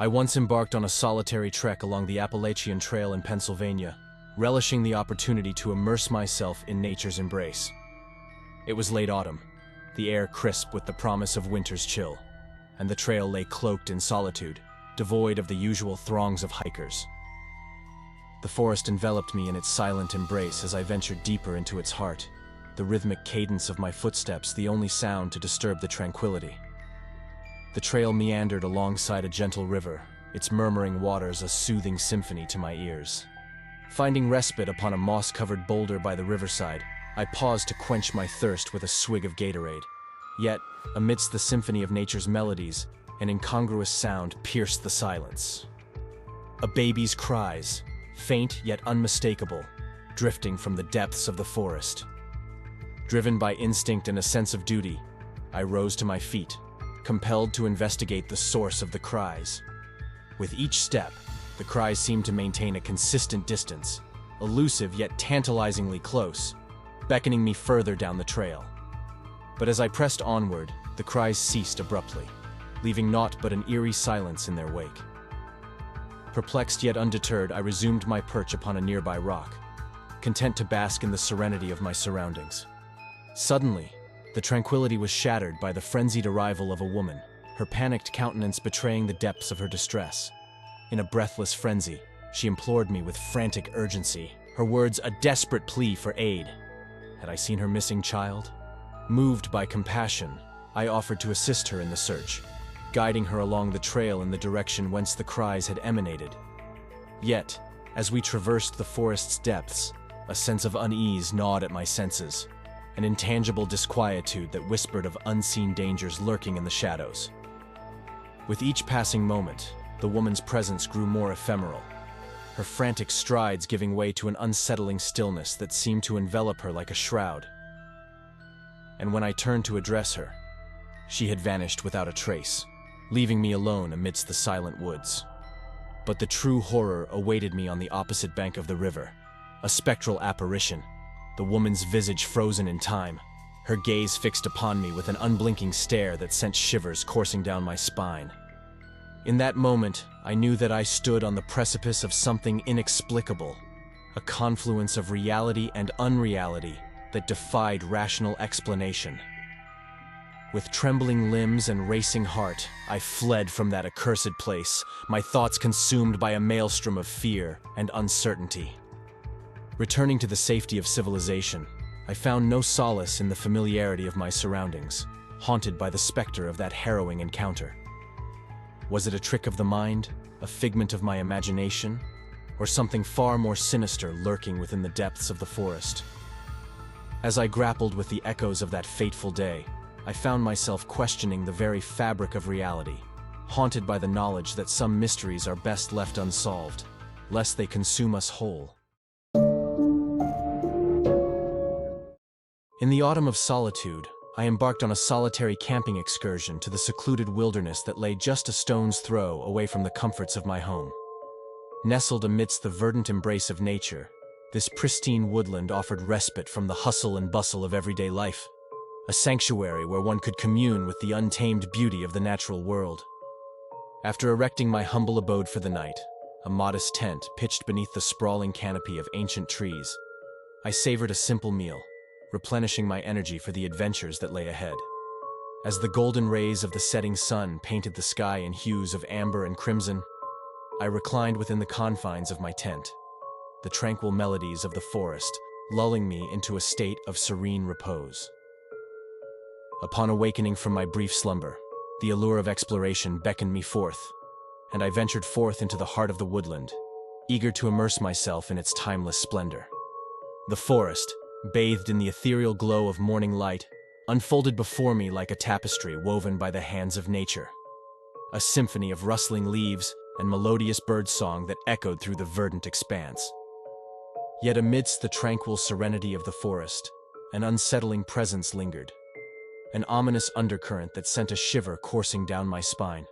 I once embarked on a solitary trek along the Appalachian Trail in Pennsylvania, relishing the opportunity to immerse myself in nature's embrace. It was late autumn, the air crisp with the promise of winter's chill, and the trail lay cloaked in solitude, devoid of the usual throngs of hikers. The forest enveloped me in its silent embrace as I ventured deeper into its heart, the rhythmic cadence of my footsteps the only sound to disturb the tranquility. The trail meandered alongside a gentle river, its murmuring waters a soothing symphony to my ears. Finding respite upon a moss-covered boulder by the riverside, I paused to quench my thirst with a swig of Gatorade. Yet, amidst the symphony of nature's melodies, an incongruous sound pierced the silence. A baby's cries, faint yet unmistakable, drifting from the depths of the forest. Driven by instinct and a sense of duty, I rose to my feet, compelled to investigate the source of the cries. With each step, the cries seemed to maintain a consistent distance, elusive yet tantalizingly close, beckoning me further down the trail. But as I pressed onward, the cries ceased abruptly, leaving naught but an eerie silence in their wake. Perplexed yet undeterred, I resumed my perch upon a nearby rock, content to bask in the serenity of my surroundings. Suddenly, the tranquility was shattered by the frenzied arrival of a woman, her panicked countenance betraying the depths of her distress. In a breathless frenzy, she implored me with frantic urgency, her words a desperate plea for aid. Had I seen her missing child? Moved by compassion, I offered to assist her in the search, guiding her along the trail in the direction whence the cries had emanated. Yet, as we traversed the forest's depths, a sense of unease gnawed at my senses, an intangible disquietude that whispered of unseen dangers lurking in the shadows. With each passing moment, the woman's presence grew more ephemeral, her frantic strides giving way to an unsettling stillness that seemed to envelop her like a shroud. And when I turned to address her, she had vanished without a trace, leaving me alone amidst the silent woods. But the true horror awaited me on the opposite bank of the river, a spectral apparition, the woman's visage frozen in time, her gaze fixed upon me with an unblinking stare that sent shivers coursing down my spine. In that moment, I knew that I stood on the precipice of something inexplicable, a confluence of reality and unreality that defied rational explanation. With trembling limbs and racing heart, I fled from that accursed place, my thoughts consumed by a maelstrom of fear and uncertainty. Returning to the safety of civilization, I found no solace in the familiarity of my surroundings, haunted by the specter of that harrowing encounter. Was it a trick of the mind, a figment of my imagination, or something far more sinister lurking within the depths of the forest? As I grappled with the echoes of that fateful day, I found myself questioning the very fabric of reality, haunted by the knowledge that some mysteries are best left unsolved, lest they consume us whole. In the autumn of solitude, I embarked on a solitary camping excursion to the secluded wilderness that lay just a stone's throw away from the comforts of my home. Nestled amidst the verdant embrace of nature, this pristine woodland offered respite from the hustle and bustle of everyday life, a sanctuary where one could commune with the untamed beauty of the natural world. After erecting my humble abode for the night, a modest tent pitched beneath the sprawling canopy of ancient trees, I savored a simple meal, replenishing my energy for the adventures that lay ahead. As the golden rays of the setting sun painted the sky in hues of amber and crimson, I reclined within the confines of my tent, the tranquil melodies of the forest lulling me into a state of serene repose. Upon awakening from my brief slumber, the allure of exploration beckoned me forth, and I ventured forth into the heart of the woodland, eager to immerse myself in its timeless splendor. The forest, bathed in the ethereal glow of morning light, unfolded before me like a tapestry woven by the hands of nature, a symphony of rustling leaves and melodious birdsong that echoed through the verdant expanse. Yet amidst the tranquil serenity of the forest, an unsettling presence lingered, an ominous undercurrent that sent a shiver coursing down my spine.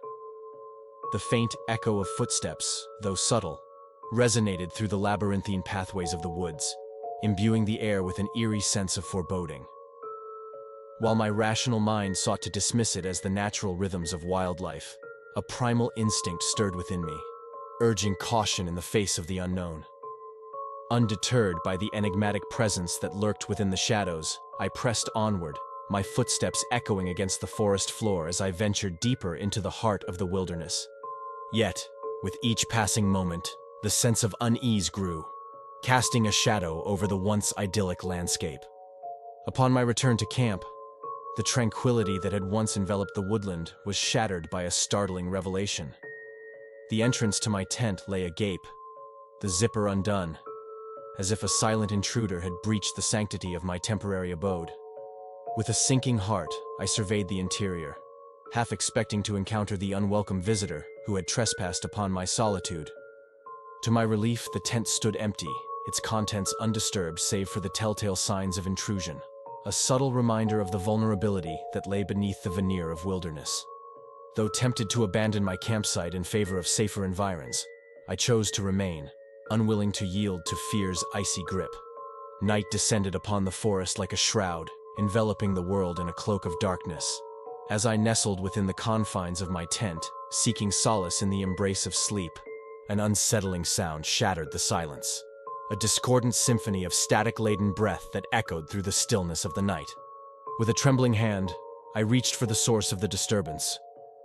The faint echo of footsteps, though subtle, resonated through the labyrinthine pathways of the woods, imbuing the air with an eerie sense of foreboding. While my rational mind sought to dismiss it as the natural rhythms of wildlife, A primal instinct stirred within me, urging caution in the face of the unknown. Undeterred by the enigmatic presence that lurked within the shadows, I pressed onward, my footsteps echoing against the forest floor as I ventured deeper into the heart of the wilderness. Yet, with each passing moment, the sense of unease grew, casting a shadow over the once idyllic landscape. Upon my return to camp, the tranquility that had once enveloped the woodland was shattered by a startling revelation. The entrance to my tent lay agape, the zipper undone, as if a silent intruder had breached the sanctity of my temporary abode. With a sinking heart, I surveyed the interior, half expecting to encounter the unwelcome visitor who had trespassed upon my solitude. To my relief, the tent stood empty, its contents undisturbed save for the telltale signs of intrusion, a subtle reminder of the vulnerability that lay beneath the veneer of wilderness. Though tempted to abandon my campsite in favor of safer environs, I chose to remain, unwilling to yield to fear's icy grip. Night descended upon the forest like a shroud, enveloping the world in a cloak of darkness. As I nestled within the confines of my tent, seeking solace in the embrace of sleep, an unsettling sound shattered the silence, a discordant symphony of static-laden breath that echoed through the stillness of the night. With a trembling hand, I reached for the source of the disturbance,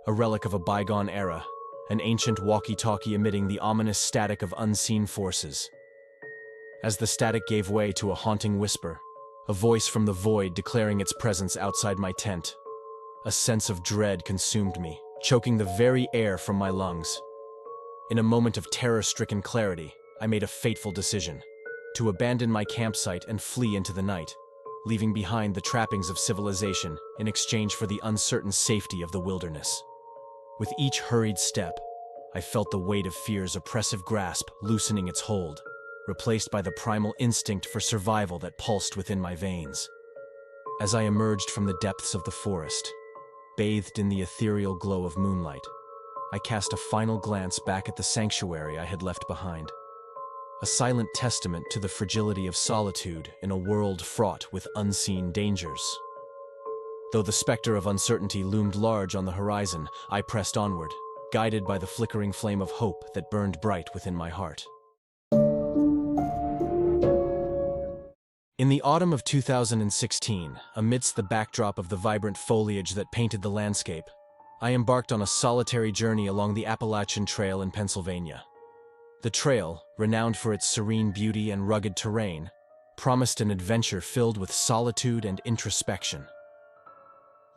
a relic of a bygone era, an ancient walkie-talkie emitting the ominous static of unseen forces. As the static gave way to a haunting whisper, a voice from the void declaring its presence outside my tent, a sense of dread consumed me, choking the very air from my lungs. In a moment of terror-stricken clarity, I made a fateful decision: to abandon my campsite and flee into the night, leaving behind the trappings of civilization in exchange for the uncertain safety of the wilderness. With each hurried step, I felt the weight of fear's oppressive grasp loosening its hold, replaced by the primal instinct for survival that pulsed within my veins. As I emerged from the depths of the forest, bathed in the ethereal glow of moonlight, I cast a final glance back at the sanctuary I had left behind, a silent testament to the fragility of solitude in a world fraught with unseen dangers. Though the specter of uncertainty loomed large on the horizon, I pressed onward, guided by the flickering flame of hope that burned bright within my heart. In the autumn of 2016, amidst the backdrop of the vibrant foliage that painted the landscape, I embarked on a solitary journey along the Appalachian Trail in Pennsylvania. The trail, renowned for its serene beauty and rugged terrain, promised an adventure filled with solitude and introspection.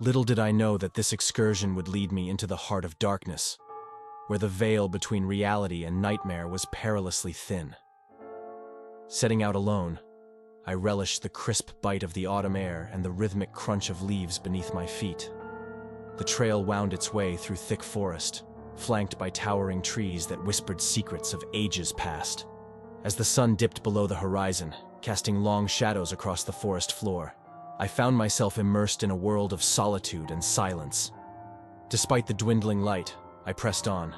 Little did I know that this excursion would lead me into the heart of darkness, where the veil between reality and nightmare was perilously thin. Setting out alone, I relished the crisp bite of the autumn air and the rhythmic crunch of leaves beneath my feet. The trail wound its way through thick forest, flanked by towering trees that whispered secrets of ages past. As the sun dipped below the horizon, casting long shadows across the forest floor, I found myself immersed in a world of solitude and silence. Despite the dwindling light, I pressed on,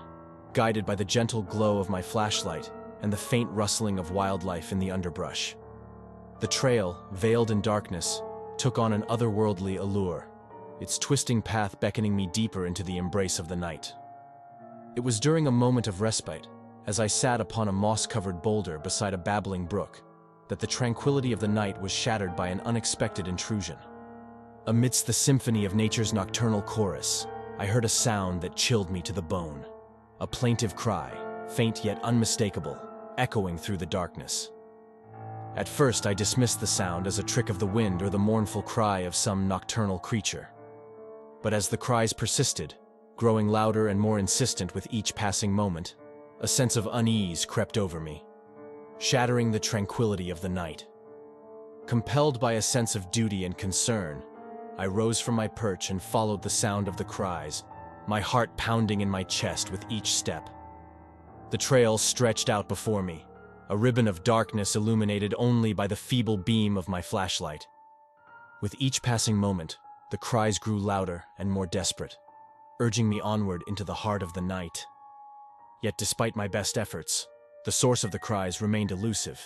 guided by the gentle glow of my flashlight and the faint rustling of wildlife in the underbrush. The trail, veiled in darkness, took on an otherworldly allure, its twisting path beckoning me deeper into the embrace of the night. It was during a moment of respite, as I sat upon a moss-covered boulder beside a babbling brook, that the tranquility of the night was shattered by an unexpected intrusion. Amidst the symphony of nature's nocturnal chorus, I heard a sound that chilled me to the bone. A plaintive cry, faint yet unmistakable, echoing through the darkness. At first, I dismissed the sound as a trick of the wind or the mournful cry of some nocturnal creature. But as the cries persisted, growing louder and more insistent with each passing moment, a sense of unease crept over me, shattering the tranquility of the night. Compelled by a sense of duty and concern, I rose from my perch and followed the sound of the cries, my heart pounding in my chest with each step. The trail stretched out before me, a ribbon of darkness illuminated only by the feeble beam of my flashlight. With each passing moment, the cries grew louder and more desperate, urging me onward into the heart of the night. Yet despite my best efforts, the source of the cries remained elusive,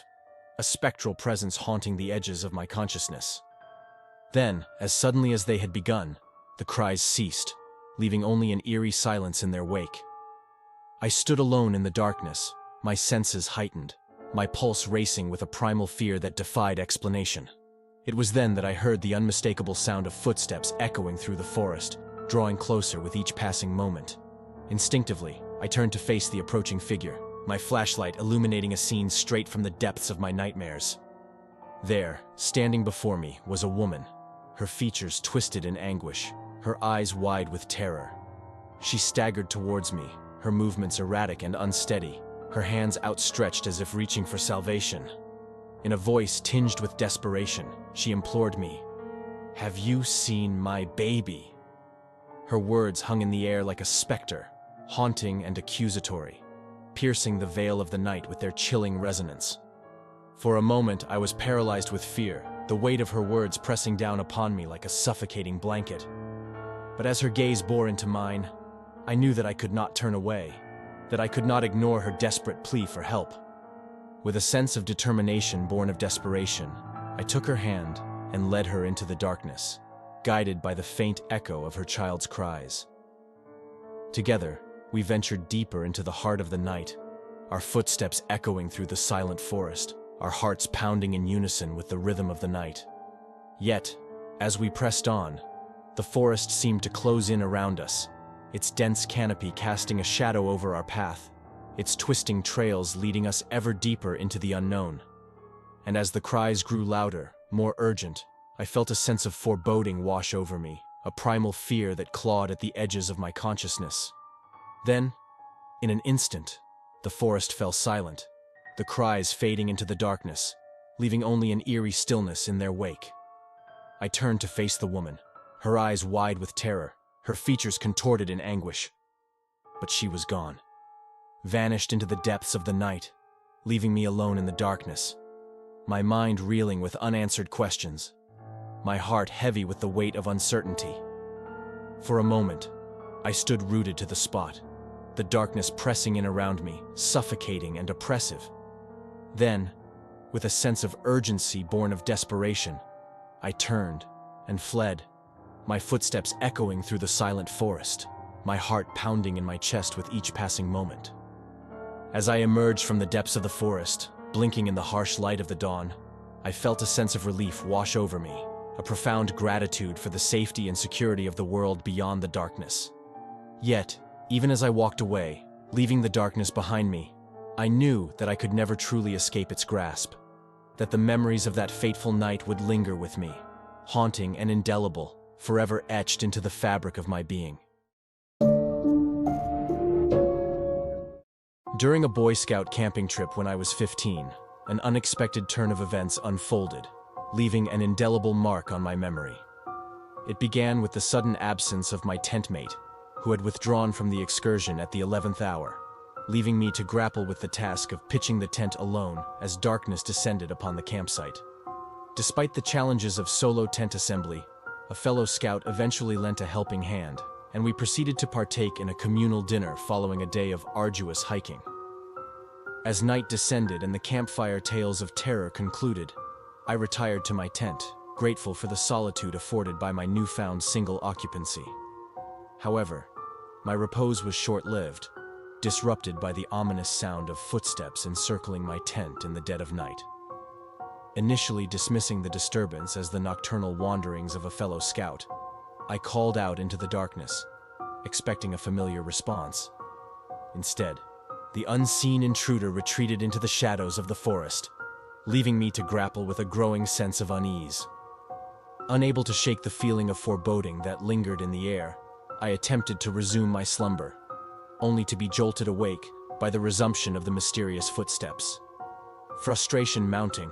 a spectral presence haunting the edges of my consciousness. Then, as suddenly as they had begun, the cries ceased, leaving only an eerie silence in their wake. I stood alone in the darkness, my senses heightened, my pulse racing with a primal fear that defied explanation. It was then that I heard the unmistakable sound of footsteps echoing through the forest, drawing closer with each passing moment. Instinctively, I turned to face the approaching figure, my flashlight illuminating a scene straight from the depths of my nightmares. There, standing before me, was a woman, her features twisted in anguish, her eyes wide with terror. She staggered towards me, her movements erratic and unsteady, her hands outstretched as if reaching for salvation. In a voice tinged with desperation, she implored me, "Have you seen my baby?" Her words hung in the air like a specter, haunting and accusatory, piercing the veil of the night with their chilling resonance. For a moment, I was paralyzed with fear, the weight of her words pressing down upon me like a suffocating blanket. But as her gaze bore into mine, I knew that I could not turn away, that I could not ignore her desperate plea for help. With a sense of determination born of desperation, I took her hand and led her into the darkness, guided by the faint echo of her child's cries. Together, we ventured deeper into the heart of the night, our footsteps echoing through the silent forest, our hearts pounding in unison with the rhythm of the night. Yet, as we pressed on, the forest seemed to close in around us, its dense canopy casting a shadow over our path, its twisting trails leading us ever deeper into the unknown. And as the cries grew louder, more urgent, I felt a sense of foreboding wash over me, a primal fear that clawed at the edges of my consciousness. Then, in an instant, the forest fell silent, the cries fading into the darkness, leaving only an eerie stillness in their wake. I turned to face the woman, her eyes wide with terror, her features contorted in anguish. But she was gone, vanished into the depths of the night, leaving me alone in the darkness, my mind reeling with unanswered questions, my heart heavy with the weight of uncertainty. For a moment, I stood rooted to the spot, the darkness pressing in around me, suffocating and oppressive. Then, with a sense of urgency born of desperation, I turned and fled, my footsteps echoing through the silent forest, my heart pounding in my chest with each passing moment. As I emerged from the depths of the forest, blinking in the harsh light of the dawn, I felt a sense of relief wash over me, a profound gratitude for the safety and security of the world beyond the darkness. Yet, even as I walked away, leaving the darkness behind me, I knew that I could never truly escape its grasp, that the memories of that fateful night would linger with me, haunting and indelible, forever etched into the fabric of my being. During a Boy Scout camping trip when I was 15, an unexpected turn of events unfolded, leaving an indelible mark on my memory. It began with the sudden absence of my tent mate, who had withdrawn from the excursion at the 11th hour, leaving me to grapple with the task of pitching the tent alone as darkness descended upon the campsite. Despite the challenges of solo tent assembly, a fellow scout eventually lent a helping hand, and we proceeded to partake in a communal dinner following a day of arduous hiking. As night descended and the campfire tales of terror concluded, I retired to my tent, grateful for the solitude afforded by my newfound single occupancy. However, my repose was short-lived, disrupted by the ominous sound of footsteps encircling my tent in the dead of night. Initially dismissing the disturbance as the nocturnal wanderings of a fellow scout, I called out into the darkness, expecting a familiar response. Instead, the unseen intruder retreated into the shadows of the forest, leaving me to grapple with a growing sense of unease. Unable to shake the feeling of foreboding that lingered in the air, I attempted to resume my slumber, only to be jolted awake by the resumption of the mysterious footsteps. Frustration mounting,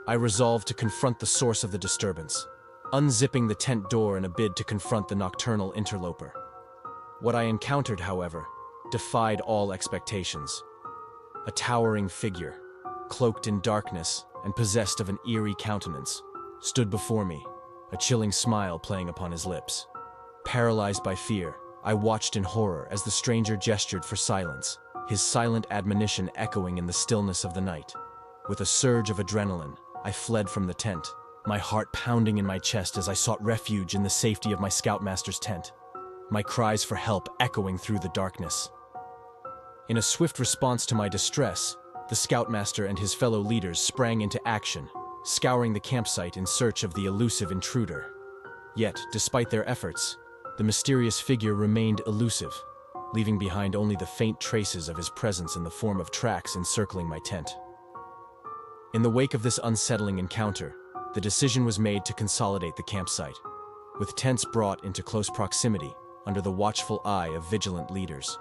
I resolved to confront the source of the disturbance, unzipping the tent door in a bid to confront the nocturnal interloper. What I encountered, however, defied all expectations. A towering figure, cloaked in darkness and possessed of an eerie countenance, stood before me, a chilling smile playing upon his lips. Paralyzed by fear, I watched in horror as the stranger gestured for silence, his silent admonition echoing in the stillness of the night. With a surge of adrenaline, I fled from the tent, my heart pounding in my chest as I sought refuge in the safety of my scoutmaster's tent. my cries for help echoing through the darkness. In a swift response to my distress, the scoutmaster and his fellow leaders sprang into action, scouring the campsite in search of the elusive intruder. Yet, despite their efforts, the mysterious figure remained elusive, leaving behind only the faint traces of his presence in the form of tracks encircling my tent. In the wake of this unsettling encounter, the decision was made to consolidate the campsite, with tents brought into close proximity under the watchful eye of vigilant leaders.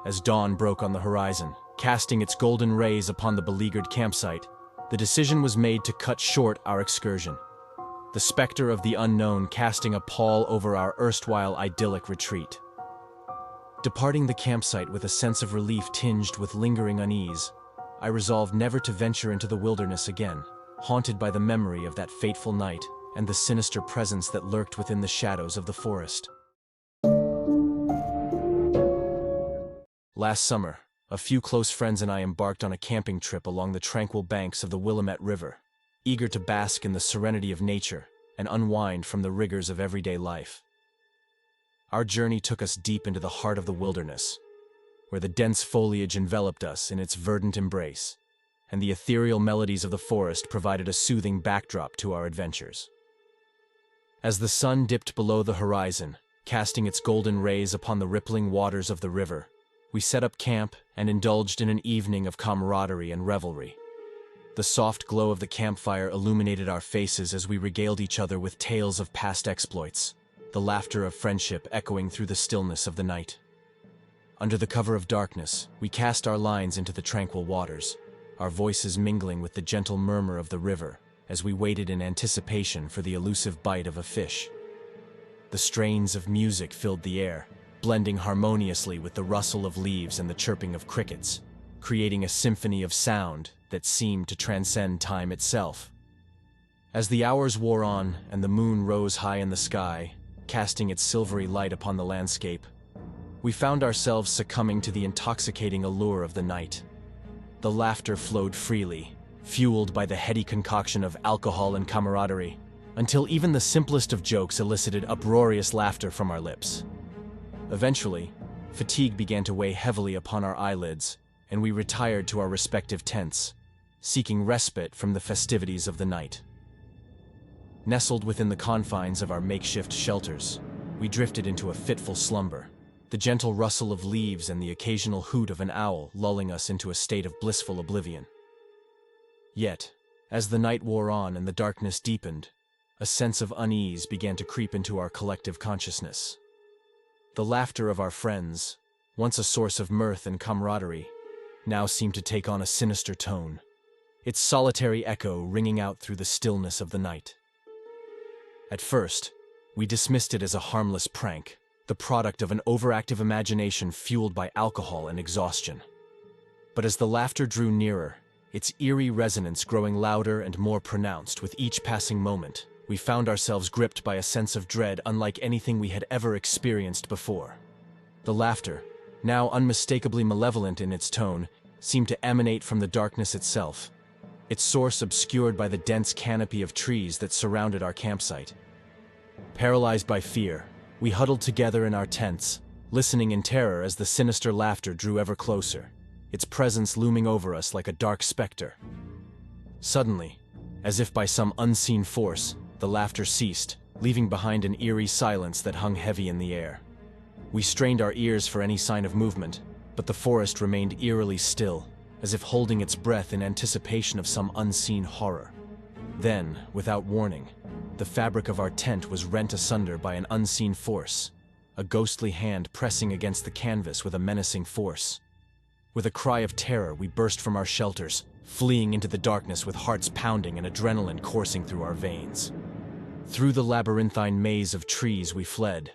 As dawn broke on the horizon, casting its golden rays upon the beleaguered campsite, the decision was made to cut short our excursion, the specter of the unknown casting a pall over our erstwhile idyllic retreat. Departing the campsite with a sense of relief tinged with lingering unease, I resolved never to venture into the wilderness again, haunted by the memory of that fateful night and the sinister presence that lurked within the shadows of the forest. Last summer, a few close friends and I embarked on a camping trip along the tranquil banks of the Willamette River, eager to bask in the serenity of nature and unwind from the rigors of everyday life. Our journey took us deep into the heart of the wilderness, where the dense foliage enveloped us in its verdant embrace, and the ethereal melodies of the forest provided a soothing backdrop to our adventures. As the sun dipped below the horizon, casting its golden rays upon the rippling waters of the river, we set up camp and indulged in an evening of camaraderie and revelry. The soft glow of the campfire illuminated our faces as we regaled each other with tales of past exploits, the laughter of friendship echoing through the stillness of the night. Under the cover of darkness, we cast our lines into the tranquil waters, our voices mingling with the gentle murmur of the river as we waited in anticipation for the elusive bite of a fish. The strains of music filled the air, blending harmoniously with the rustle of leaves and the chirping of crickets, creating a symphony of sound that seemed to transcend time itself. As the hours wore on and the moon rose high in the sky, casting its silvery light upon the landscape, we found ourselves succumbing to the intoxicating allure of the night. The laughter flowed freely, fueled by the heady concoction of alcohol and camaraderie, until even the simplest of jokes elicited uproarious laughter from our lips. Eventually, fatigue began to weigh heavily upon our eyelids, and we retired to our respective tents, seeking respite from the festivities of the night. Nestled within the confines of our makeshift shelters, we drifted into a fitful slumber, the gentle rustle of leaves and the occasional hoot of an owl lulling us into a state of blissful oblivion. Yet, as the night wore on and the darkness deepened, a sense of unease began to creep into our collective consciousness. The laughter of our friends, once a source of mirth and camaraderie, now seemed to take on a sinister tone, its solitary echo ringing out through the stillness of the night. At first, we dismissed it as a harmless prank, the product of an overactive imagination fueled by alcohol and exhaustion. But as the laughter drew nearer, its eerie resonance growing louder and more pronounced with each passing moment, we found ourselves gripped by a sense of dread unlike anything we had ever experienced before. The laughter, now unmistakably malevolent in its tone, seemed to emanate from the darkness itself, its source obscured by the dense canopy of trees that surrounded our campsite. Paralyzed by fear, we huddled together in our tents, listening in terror as the sinister laughter drew ever closer, its presence looming over us like a dark specter. Suddenly, as if by some unseen force, the laughter ceased, leaving behind an eerie silence that hung heavy in the air. We strained our ears for any sign of movement, but the forest remained eerily still, as if holding its breath in anticipation of some unseen horror. Then, without warning, the fabric of our tent was rent asunder by an unseen force, a ghostly hand pressing against the canvas with a menacing force. With a cry of terror, we burst from our shelters, fleeing into the darkness with hearts pounding and adrenaline coursing through our veins. Through the labyrinthine maze of trees we fled,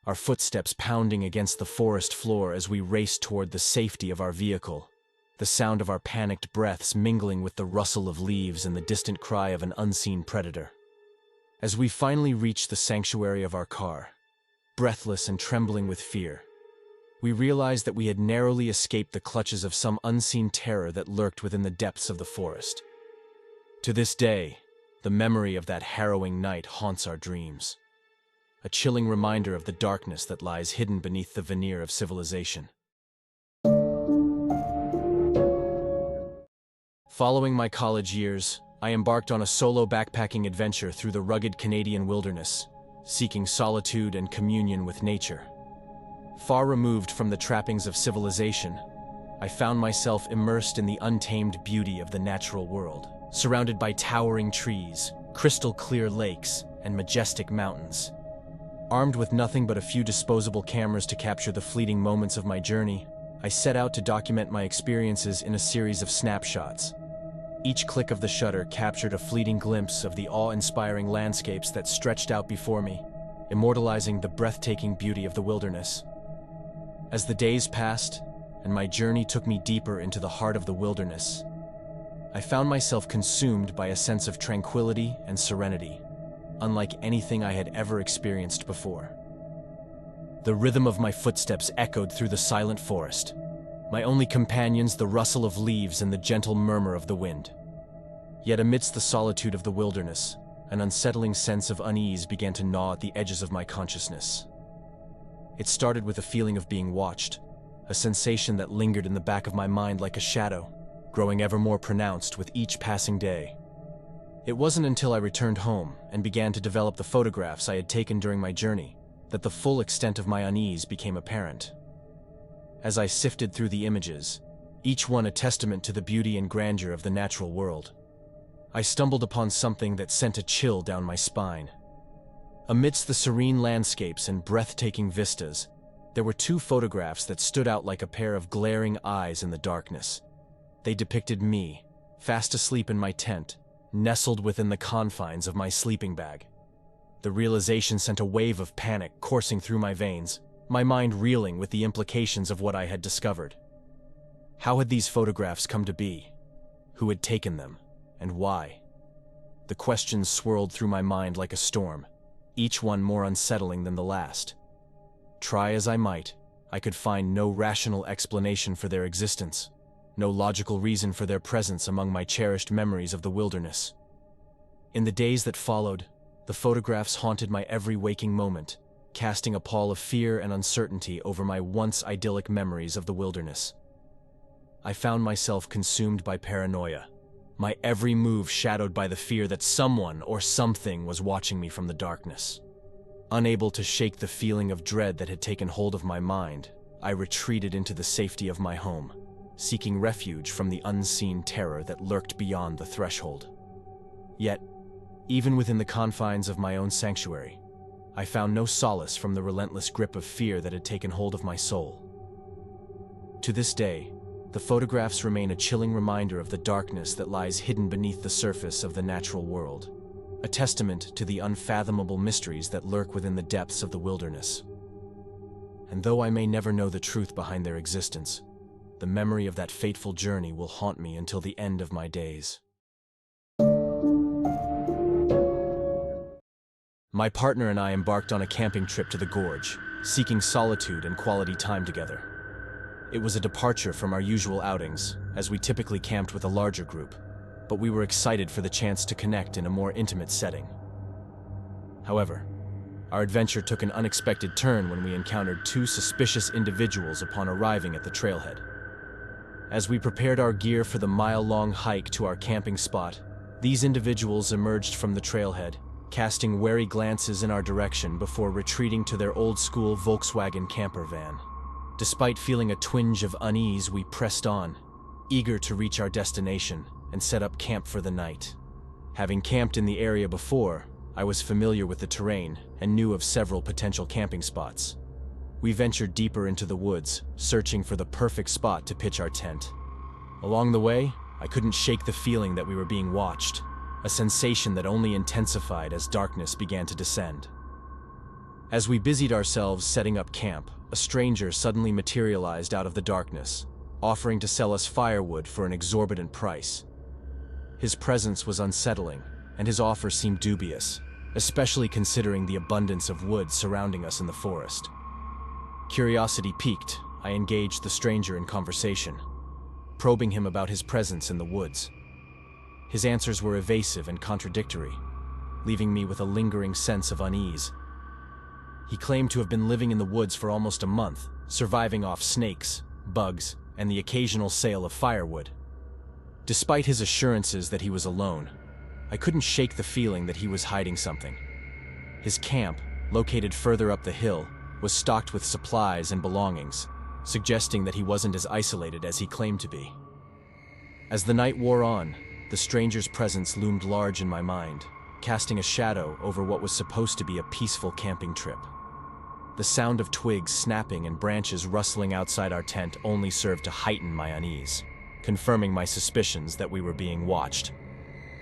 our footsteps pounding against the forest floor as we raced toward the safety of our vehicle, the sound of our panicked breaths mingling with the rustle of leaves and the distant cry of an unseen predator. As we finally reached the sanctuary of our car, breathless and trembling with fear, we realized that we had narrowly escaped the clutches of some unseen terror that lurked within the depths of the forest. To this day, the memory of that harrowing night haunts our dreams. a chilling reminder of the darkness that lies hidden beneath the veneer of civilization. Following my college years, I embarked on a solo backpacking adventure through the rugged Canadian wilderness, seeking solitude and communion with nature. Far removed from the trappings of civilization, I found myself immersed in the untamed beauty of the natural world, surrounded by towering trees, crystal-clear lakes, and majestic mountains. Armed with nothing but a few disposable cameras to capture the fleeting moments of my journey, I set out to document my experiences in a series of snapshots. Each click of the shutter captured a fleeting glimpse of the awe-inspiring landscapes that stretched out before me, immortalizing the breathtaking beauty of the wilderness. As the days passed, and my journey took me deeper into the heart of the wilderness, I found myself consumed by a sense of tranquility and serenity, unlike anything I had ever experienced before. The rhythm of my footsteps echoed through the silent forest, my only companions the rustle of leaves and the gentle murmur of the wind. Yet amidst the solitude of the wilderness, an unsettling sense of unease began to gnaw at the edges of my consciousness. It started with a feeling of being watched, a sensation that lingered in the back of my mind like a shadow, growing ever more pronounced with each passing day. It wasn't until I returned home and began to develop the photographs I had taken during my journey that the full extent of my unease became apparent. As I sifted through the images, each one a testament to the beauty and grandeur of the natural world, I stumbled upon something that sent a chill down my spine. Amidst the serene landscapes and breathtaking vistas, there were two photographs that stood out like a pair of glaring eyes in the darkness. They depicted me, fast asleep in my tent, nestled within the confines of my sleeping bag. The realization sent a wave of panic coursing through my veins, my mind reeling with the implications of what I had discovered. How had these photographs come to be? Who had taken them, and why? The questions swirled through my mind like a storm, each one more unsettling than the last. Try as I might, I could find no rational explanation for their existence, no logical reason for their presence among my cherished memories of the wilderness. In the days that followed, the photographs haunted my every waking moment, casting a pall of fear and uncertainty over my once idyllic memories of the wilderness. I found myself consumed by paranoia, my every move shadowed by the fear that someone or something was watching me from the darkness. Unable to shake the feeling of dread that had taken hold of my mind, I retreated into the safety of my home, seeking refuge from the unseen terror that lurked beyond the threshold. Yet, even within the confines of my own sanctuary, I found no solace from the relentless grip of fear that had taken hold of my soul. To this day, the photographs remain a chilling reminder of the darkness that lies hidden beneath the surface of the natural world, a testament to the unfathomable mysteries that lurk within the depths of the wilderness. And though I may never know the truth behind their existence, the memory of that fateful journey will haunt me until the end of my days. My partner and I embarked on a camping trip to the gorge, seeking solitude and quality time together. It was a departure from our usual outings, as we typically camped with a larger group, but we were excited for the chance to connect in a more intimate setting. However, our adventure took an unexpected turn when we encountered two suspicious individuals upon arriving at the trailhead. As we prepared our gear for the mile-long hike to our camping spot, these individuals emerged from the trailhead, casting wary glances in our direction before retreating to their old-school Volkswagen camper van. Despite feeling a twinge of unease, we pressed on, eager to reach our destination and set up camp for the night. Having camped in the area before, I was familiar with the terrain and knew of several potential camping spots. We ventured deeper into the woods, searching for the perfect spot to pitch our tent. Along the way, I couldn't shake the feeling that we were being watched, a sensation that only intensified as darkness began to descend. As we busied ourselves setting up camp, a stranger suddenly materialized out of the darkness, offering to sell us firewood for an exorbitant price. His presence was unsettling, and his offer seemed dubious, especially considering the abundance of wood surrounding us in the forest. Curiosity piqued, I engaged the stranger in conversation, probing him about his presence in the woods. His answers were evasive and contradictory, leaving me with a lingering sense of unease. He claimed to have been living in the woods for almost a month, surviving off snakes, bugs, and the occasional sale of firewood. Despite his assurances that he was alone, I couldn't shake the feeling that he was hiding something. His camp, located further up the hill, was stocked with supplies and belongings, suggesting that he wasn't as isolated as he claimed to be. As the night wore on, the stranger's presence loomed large in my mind, casting a shadow over what was supposed to be a peaceful camping trip. The sound of twigs snapping and branches rustling outside our tent only served to heighten my unease, confirming my suspicions that we were being watched.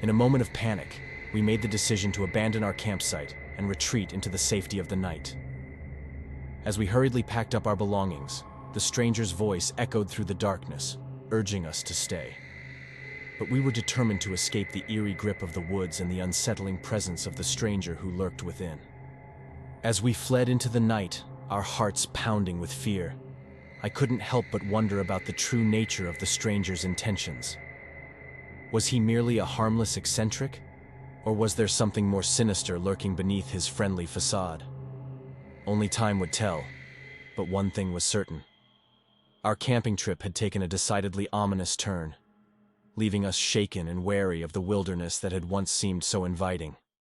In a moment of panic, we made the decision to abandon our campsite and retreat into the safety of the night. As we hurriedly packed up our belongings, the stranger's voice echoed through the darkness, urging us to stay. But we were determined to escape the eerie grip of the woods and the unsettling presence of the stranger who lurked within. As we fled into the night, our hearts pounding with fear, I couldn't help but wonder about the true nature of the stranger's intentions. Was he merely a harmless eccentric, or was there something more sinister lurking beneath his friendly facade? Only time would tell, but one thing was certain. Our camping trip had taken a decidedly ominous turn, leaving us shaken and wary of the wilderness that had once seemed so inviting.